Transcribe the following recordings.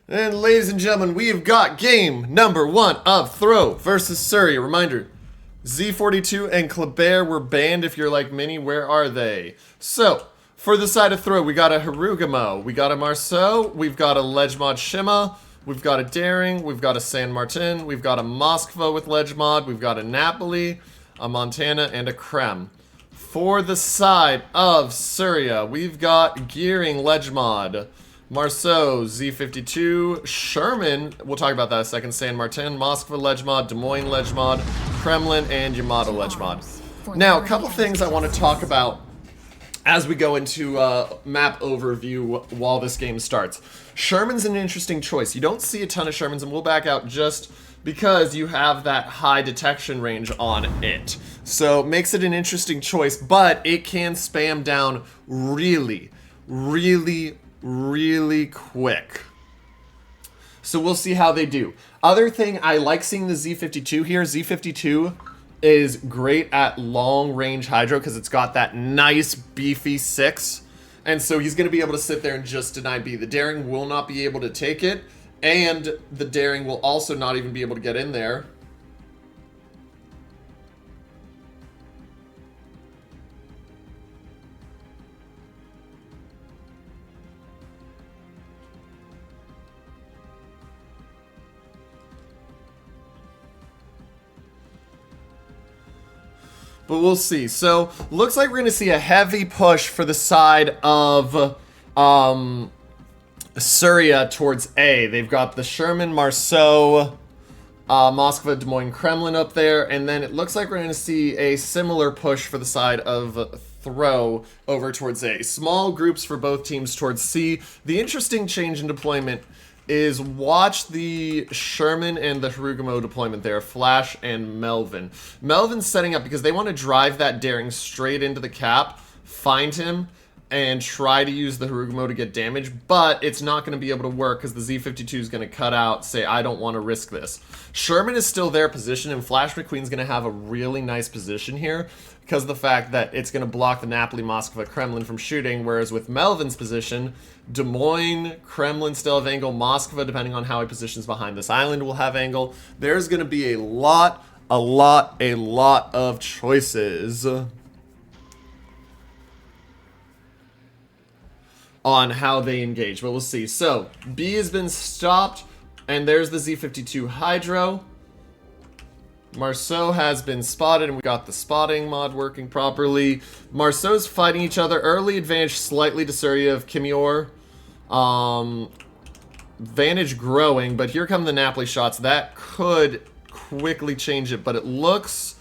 And ladies and gentlemen, we have got game number 1 of THROW versus SURIA. Reminder, Z42 and Kleber were banned. If you're like Minnie, where are they? So, for the side of THROW, we got a Harugamo, we got a Marceau, we've got a Ledgemod Shima, we've got a Daring, we've got a San Martin, we've got a Moskva with Ledgemod, we've got a Napoli, a Montana, and a Krem. For the side of SURIA, we've got Gearing Ledgemod, Marceau, Z52, Sherman, we'll talk about that in a second, San Martin, Moskva Ledgemod, Des Moines Ledgemod, Kremlin, and Yamato Ledgemod. Now, a couple things I want to talk about as we go into map overview while this game starts. Sherman's an interesting choice. You don't see a ton of Shermans, and we'll back out just because you have that high detection range on it. So makes it an interesting choice, but it can spam down really quick. So we'll see how they do. Other thing, I like seeing the Z52 here. Z52 is great at long range hydro because it's got that nice beefy 6. And so he's going to be able to sit there and just deny B. The Daring will not be able to take it. And the Daring will also not even be able to get in there. But we'll see. So, looks like we're going to see a heavy push for the side of SURIA towards A. They've got the Sherman, Marceau, Moskva, Des Moines, Kremlin up there. And then it looks like we're going to see a similar push for the side of THROW over towards A. Small groups for both teams towards C. The interesting change in deployment is watch the Sherman and the Harugamo deployment there, Flash and Melvin. Melvin's setting up because they want to drive that Daring straight into the cap, find him, and try to use the Harugamo to get damage, but it's not going to be able to work because the Z52 is going to cut out, say, I don't want to risk this. Sherman is still their position, and Flash McQueen's going to have a really nice position here because of the fact that it's going to block the Napoli, Moskva, Kremlin from shooting, whereas with Melvin's position, Des Moines, Kremlin still have angle, Moskva, depending on how he positions behind this island, will have angle. There's going to be a lot of choices on how they engage, but we'll see. So, B has been stopped, and there's the Z52 Hydro. Marceau has been spotted, and we got the spotting mod working properly. Marceau's fighting each other. Early advantage slightly to SURIA of Kimior. Advantage growing, but here come the Napoli shots. That could quickly change it, but it looks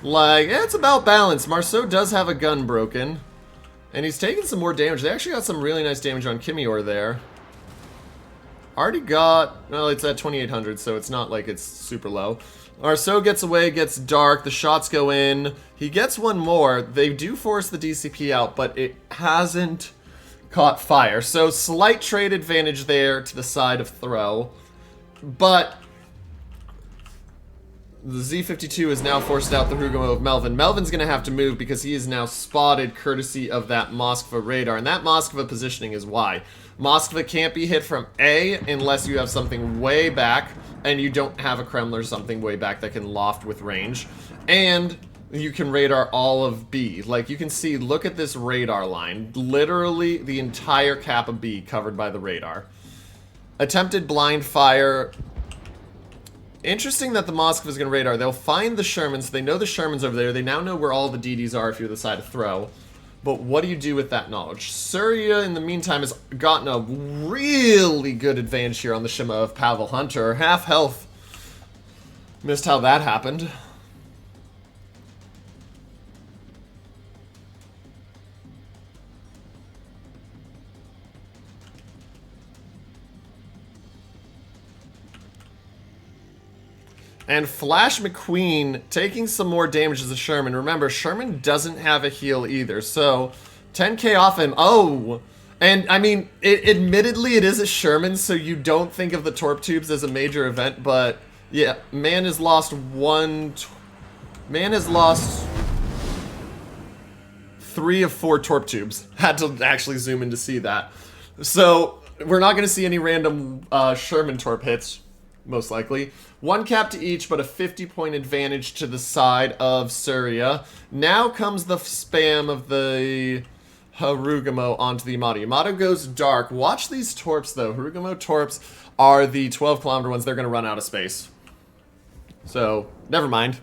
like it's about balanced. Marceau does have a gun broken, and he's taking some more damage. They actually got some really nice damage on Kimior there. Already got, well, it's at 2800, so it's not like it's super low. Marceau gets away, gets dark, the shots go in. He gets one more. They do force the DCP out, but it hasn't caught fire. So slight trade advantage there to the side of THROW. But the Z52 has now forced out the Harugamo of Melvin. Melvin's going to have to move because he is now spotted courtesy of that Moskva radar. And that Moskva positioning is why. Moskva can't be hit from A unless you have something way back, and you don't have a Kremlin or something way back that can loft with range. And you can radar all of B. Like you can see, look at this radar line. Literally the entire cap of B covered by the radar. Attempted blind fire. Interesting that the Moskva is going to radar. They'll find the Shermans. So they know the Shermans over there. They now know where all the DDs are if you're the side of THROW. But what do you do with that knowledge? SURIA, in the meantime, has gotten a really good advantage here on the Shima of Pavel Hunter. Half health. Missed how that happened. And Flash McQueen taking some more damage as a Sherman. Remember, Sherman doesn't have a heal either, so 10k off him. Oh! And, I mean, admittedly, it is a Sherman, so you don't think of the torp tubes as a major event, but, yeah, man has lost Man has lost 3 of 4 torp tubes. Had to actually zoom in to see that. So, we're not going to see any random Sherman Torp hits, most likely. One cap to each, but a 50-point advantage to the side of Surya. Now comes the spam of the Harugumo onto the Yamato. Yamato goes dark. Watch these Torps, though. Harugumo Torps are the 12-kilometer ones. They're going to run out of space. So, never mind.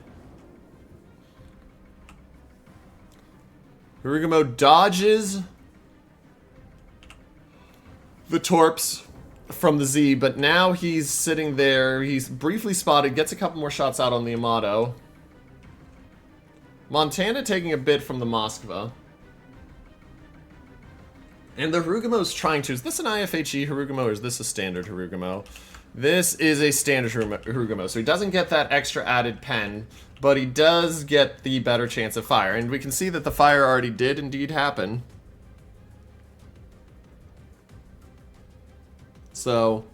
Harugumo dodges the Torps from the Z, but now he's sitting there. He's briefly spotted, gets a couple more shots out on the Yamato. Montana taking a bit from the Moskva. And the Harugumo's trying to... Is this an IFHE Harugumo or is this a standard Harugumo? This is a standard Harugumo, so he doesn't get that extra added pen, but he does get the better chance of fire. And we can see that the fire already did indeed happen. So,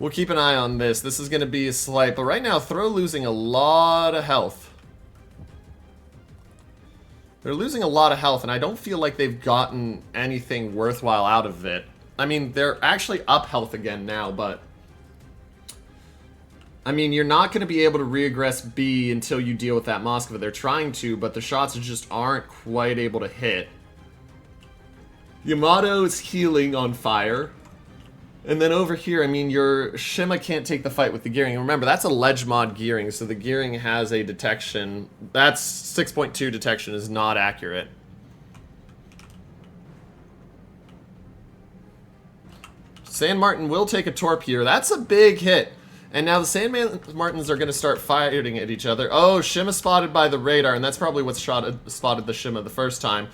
we'll keep an eye on this. This is going to be a slight, but right now, THROW losing a lot of health. They're losing a lot of health, and I don't feel like they've gotten anything worthwhile out of it. I mean, they're actually up health again now, but... I mean, you're not going to be able to reaggress B until you deal with that Moskva. They're trying to, but the shots just aren't quite able to hit. Yamato is healing on fire. And then over here, I mean, your Shima can't take the fight with the gearing. And remember, that's a ledge mod gearing, so the gearing has a detection. That's 6.2 detection is not accurate. San Martin will take a Torp here. That's a big hit. And now the San Martins are going to start fighting at each other. Oh, Shima spotted by the radar, and that's probably what spotted the Shima the first time.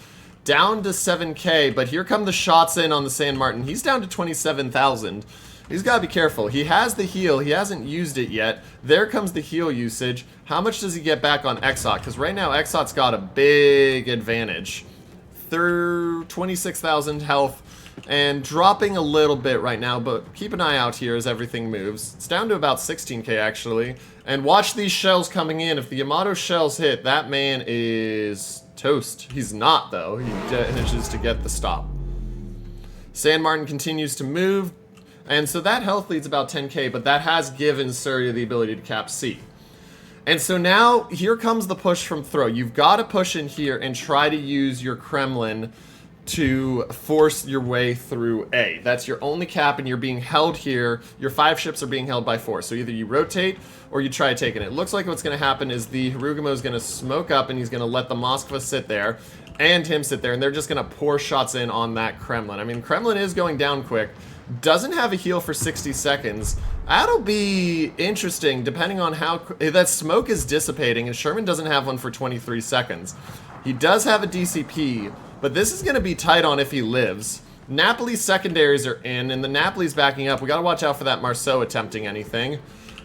Down to 7k, but here come the shots in on the San Martin. He's down to 27,000. He's got to be careful. He has the heal. He hasn't used it yet. There comes the heal usage. How much does he get back on Exot? Because right now, Exot's got a big advantage. 26,000 health. And dropping a little bit right now, but keep an eye out here as everything moves. It's down to about 16k, actually. And watch these shells coming in. If the Yamato shells hit, that man is toast. He's not, though. He manages to get the stop. San Martin continues to move. And so that health leads about 10k, but that has given Surya the ability to cap C. And so now, here comes the push from THROW. You've got to push in here and try to use your Kremlin to force your way through A. That's your only cap, and you're being held here. Your 5 ships are being held by 4. So either you rotate or you try taking it. It looks like what's going to happen is the Harugumo is going to smoke up, and he's going to let the Moskva sit there and him sit there, and they're just going to pour shots in on that Kremlin. I mean, Kremlin is going down quick. Doesn't have a heal for 60 seconds. That'll be interesting depending on how... That smoke is dissipating, and Sherman doesn't have one for 23 seconds. He does have a DCP, but this is going to be tight on if he lives. Napoli's secondaries are in, and the Napoli's backing up. We got to watch out for that Marceau attempting anything.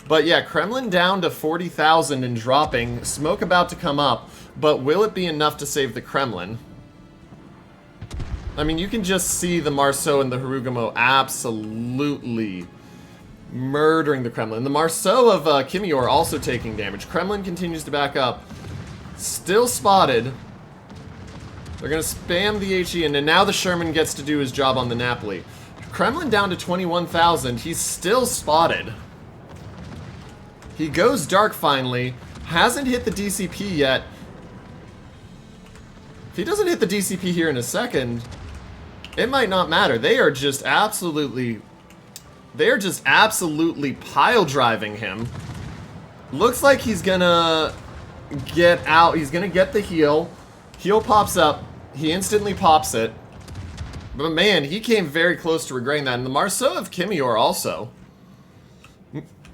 But yeah, Kremlin down to 40,000 and dropping. Smoke about to come up, but will it be enough to save the Kremlin? I mean, you can just see the Marceau and the Harugumo absolutely murdering the Kremlin. The Marceau of Kimior also taking damage. Kremlin continues to back up. Still spotted. They're going to spam the HE, and now the Sherman gets to do his job on the Napoli. Kremlin down to 21,000. He's still spotted. He goes dark finally. Hasn't hit the DCP yet. If he doesn't hit the DCP here in a second, it might not matter. They are just absolutely pile driving him. Looks like he's gonna get out. He's gonna get the heal. Heal pops up. He instantly pops it. But man, he came very close to regretting that. And the Marceau of Kimior also.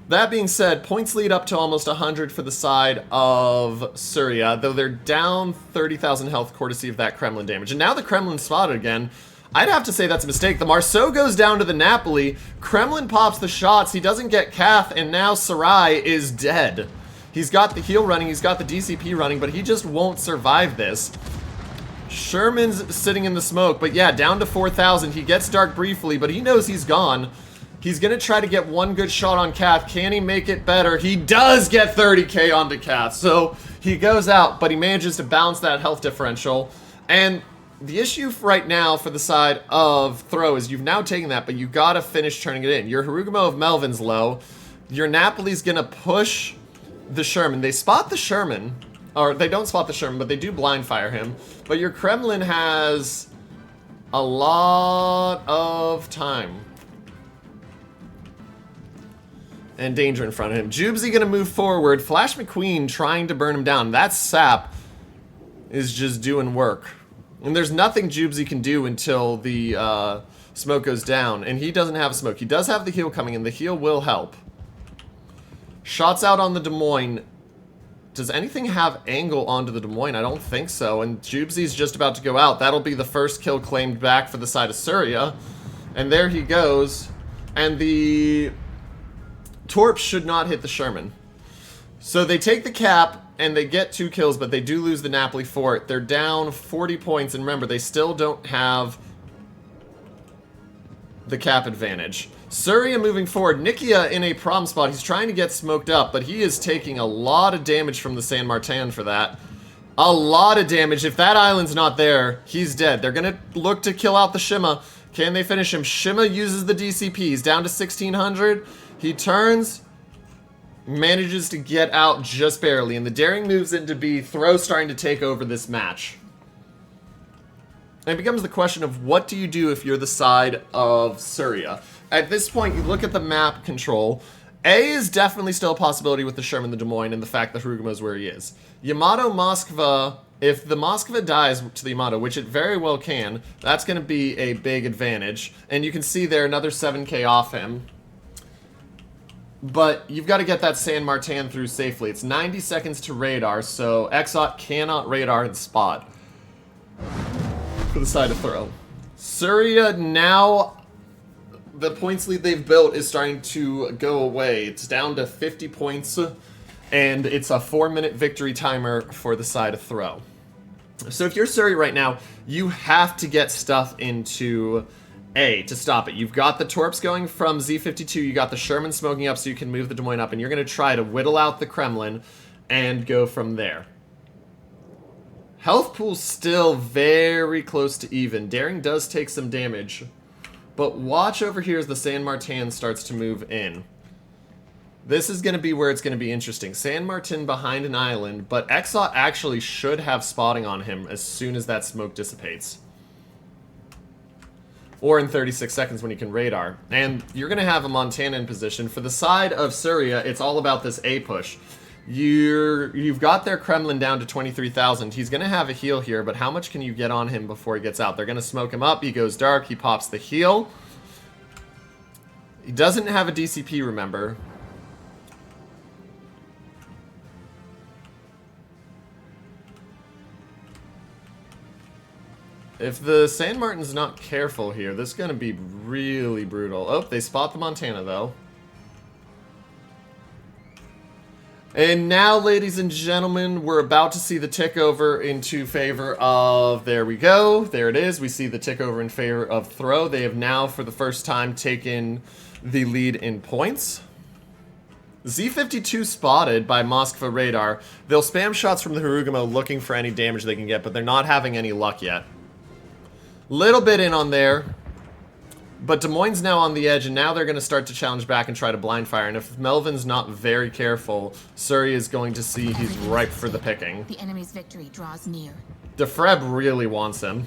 That being said, points lead up to almost 100 for the side of Surya, though they're down 30,000 health courtesy of that Kremlin damage. And now the Kremlin spotted again. I'd have to say that's a mistake. The Marceau goes down to the Napoli. Kremlin pops the shots. He doesn't get Kath, and now Sarai is dead. He's got the heal running. He's got the DCP running, but he just won't survive this. Sherman's sitting in the smoke, but yeah, down to 4,000. He gets dark briefly, but he knows he's gone. He's going to try to get one good shot on Kath. Can he make it better? He does get 30k onto Kath. So he goes out, but he manages to balance that health differential. And the issue right now for the side of Throw is you've now taken that, but you gotta finish turning it in. Your Harugumo of Melvin's low. Your Napoli's gonna push the Sherman. They spot the Sherman, or they don't spot the Sherman, but they do blind fire him. But your Kremlin has a lot of time and danger in front of him. Jubesy gonna move forward. Flash McQueen trying to burn him down. That sap is just doing work. And there's nothing Jubesy can do until the smoke goes down. And he doesn't have smoke. He does have the heal coming in. The heal will help. Shots out on the Des Moines. Does anything have angle onto the Des Moines? I don't think so. And Jubesy's just about to go out. That'll be the first kill claimed back for the side of Surya. And there he goes. And the Torps should not hit the Sherman. So they take the cap and they get 2 kills, but they do lose the Napoli for it. They're down 40 points, and remember, they still don't have the cap advantage. Surya moving forward. Nikia in a problem spot. He's trying to get smoked up, but he is taking a lot of damage from the San Martin for that. A lot of damage. If that island's not there, he's dead. They're going to look to kill out the Shima. Can they finish him? Shima uses the DCP. He's down to 1600. He turns, manages to get out just barely, and the daring moves into B. Throw starting to take over this match. And it becomes the question of what do you do if you're the side of Surya? At this point, you look at the map control. A is definitely still a possibility with the Sherman, the Des Moines, and the fact that Harugumo is where he is. Yamato, Moskva, if the Moskva dies to the Yamato, which it very well can, that's going to be a big advantage. And you can see there another 7k off him. But you've got to get that San Martin through safely. It's 90 seconds to radar, so Exot cannot radar and spot for the side of Throw. Surya now, the points lead they've built is starting to go away. It's down to 50 points, and it's a 4-minute victory timer for the side of Throw. So if you're Surya right now, you have to get stuff into A to stop it. You've got the Torps going from Z52, you got the Sherman smoking up so you can move the Des Moines up, and you're going to try to whittle out the Kremlin and go from there. Health pool's still very close to even. Daring does take some damage, but watch over here as the San Martin starts to move in. This is going to be where it's going to be interesting. San Martin behind an island, but Exot actually should have spotting on him as soon as that smoke dissipates. Or in 36 seconds when you can radar. And you're going to have a Montana in position. For the side of Surya, it's all about this A push. You've got their Kremlin down to 23,000. He's going to have a heal here, but how much can you get on him before he gets out? They're going to smoke him up. He goes dark. He pops the heal. He doesn't have a DCP, remember. If the San Martin's not careful here, this is going to be really brutal. Oh, they spot the Montana, though. And now, ladies and gentlemen, we're about to see the tick over into favor of... There we go. There it is. We see the tick over in favor of Throw. They have now, for the first time, taken the lead in points. Z52 spotted by Moskva radar. They'll spam shots from the Harugumo looking for any damage they can get, but they're not having any luck yet. Little bit in on there, but Des Moines now on the edge, and now they're going to start to challenge back and try to blind fire. And if Melvin's not very careful, Surya is going to see he's ripe for the picking. The enemy's victory draws near. Defreb really wants him.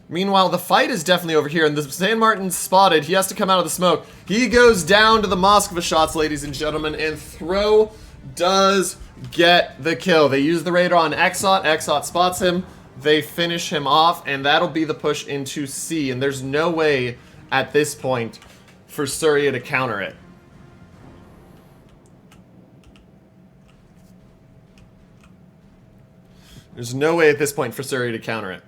Meanwhile, the fight is definitely over here, and the San Martin's spotted. He has to come out of the smoke. He goes down to the Moskva shots, ladies and gentlemen, and Throw does get the kill. They use the radar on Exot. Exot spots him. They finish him off, and that'll be the push into C, and there's no way at this point for Surya to counter it. There's no way at this point for Surya to counter it.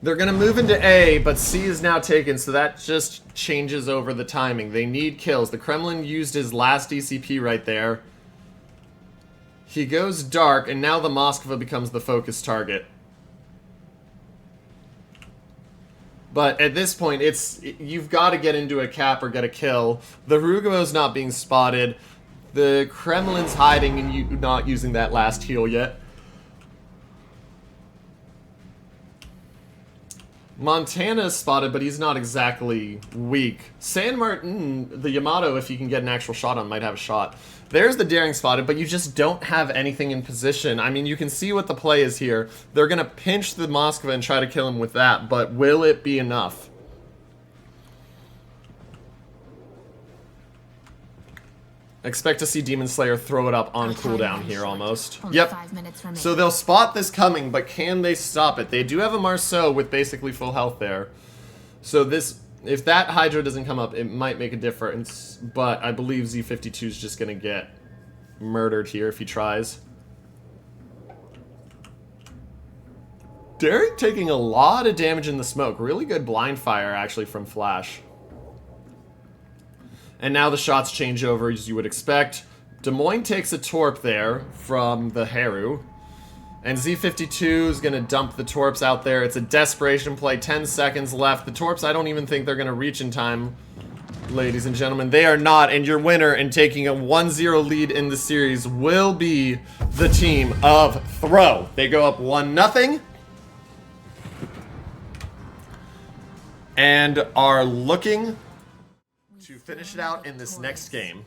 They're going to move into A, but C is now taken, so that just changes over the timing. They need kills. The Kremlin used his last DCP right there. He goes dark, and now the Moskva becomes the focus target. But at this point, you've got to get into a cap or get a kill. The Rugo's not being spotted. The Kremlin's hiding and you not using that last heal yet. Montana is spotted, but he's not exactly weak. San Martin, the Yamato, if you can get an actual shot on, might have a shot. There's the Daring spotted, but you just don't have anything in position. I mean, you can see what the play is here. They're going to pinch the Moskva and try to kill him with that, but will it be enough? Expect to see Demon Slayer throw it up on cooldown here almost. Yep. 5 minutes remaining. So they'll spot this coming, but can they stop it? They do have a Marceau with basically full health there. So this, if that Hydra doesn't come up, it might make a difference. But I believe Z52 is just going to get murdered here if he tries. Daring taking a lot of damage in the smoke. Really good blind fire, actually, from Flash. And now the shots change over, as you would expect. Des Moines takes a Torp there from the Heru. And Z52 is going to dump the Torps out there. It's a desperation play. 10 seconds left. The Torps, I don't even think they're going to reach in time, ladies and gentlemen. They are not. And your winner and taking a 1-0 lead in the series will be the team of THROW. They go up 1-0. And are looking to finish it out in this next game.